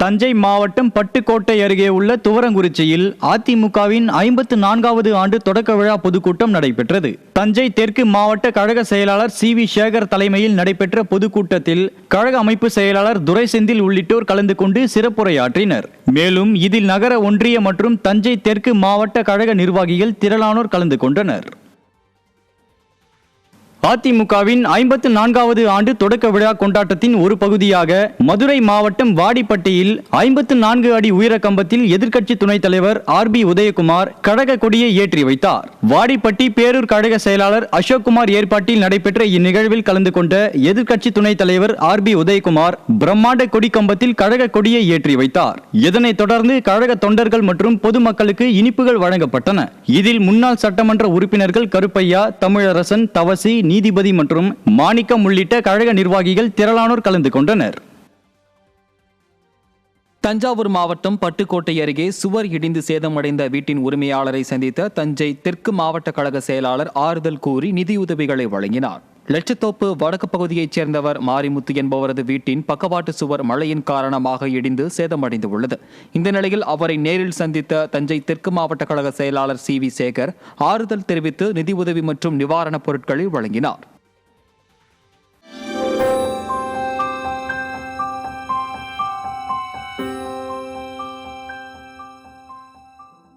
தஞ்சை மாவட்டம் பட்டுக்கோட்டை அருகே உள்ள துவரங்குறிச்சியில் அதிமுகவின் 54வது ஆண்டு தொடக்க விழா பொதுக்கூட்டம் நடைபெற்றது. தஞ்சை தெற்கு மாவட்ட கழக செயலாளர் சி.வி. சேகர் தலைமையில் நடைபெற்ற பொதுக்கூட்டத்தில் கழக அமைப்பு செயலாளர் துரைசெந்தில் உள்ளிட்டோர் கலந்து கொண்டு சிறப்புரையாற்றினர். மேலும் இதில் நகர ஒன்றிய மற்றும் தஞ்சை தெற்கு மாவட்ட கழக நிர்வாகிகள் திரளானோர் கலந்து கொண்டனர். அதிமுகவின் 54வது ஆண்டு தொடக்க விழா கொண்டாட்டத்தின் ஒரு பகுதியாக மதுரை மாவட்டம் வாடிப்பட்டியில் 54 அடி உயர கம்பத்தில் எதிர்க்கட்சி துணைத் தலைவர் ஆர்.பி. உதயகுமார் கழக கொடியை ஏற்றி வைத்தார். வாடிப்பட்டி பேரூர் கழக செயலாளர் அசோக்குமார் ஏற்பாட்டில் நடைபெற்ற இந்நிகழ்வில் கலந்து கொண்ட எதிர்க்கட்சி துணைத் தலைவர் ஆர்.பி. உதயகுமார் பிரம்மாண்ட கொடி கம்பத்தில் கழக கொடியை ஏற்றி வைத்தார். இதனைத் தொடர்ந்து கழக தொண்டர்கள் மற்றும் பொதுமக்களுக்கு இனிப்புகள் வழங்கப்பட்டன. இதில் முன்னாள் சட்டமன்ற உறுப்பினர்கள் கருப்பையா, தமிழரசன், தவசி, நீதிபதி மற்றும் மாணிக்கம் உள்ளிட்ட கழக நிர்வாகிகள் திரளானோர் கலந்து கொண்டனர். தஞ்சாவூர் மாவட்டம் பட்டுக்கோட்டை அருகே சுவர் இடிந்து சேதமடைந்த வீட்டின் உரிமையாளரை சந்தித்த தஞ்சை தெற்கு மாவட்ட கழக செயலாளர் ஆறுதல் கூறி நிதியுதவிகளை வழங்கினார். லட்சத்தோப்பு வடக்கு பகுதியைச் சேர்ந்தவர் மாரிமுத்து என்பவரது வீட்டின் பக்கவாட்டு சுவர் மழையின் காரணமாக இடிந்து சேதமடைந்து உள்ளது. இந்த நிலையில் அவரை நேரில் சந்தித்த தஞ்சை தெற்கு மாவட்ட கழக செயலாளர் சி.வி. சேகர் ஆறுதல் தெரிவித்து நிதியுதவி மற்றும் நிவாரணப் பொருட்களை வழங்கினார்.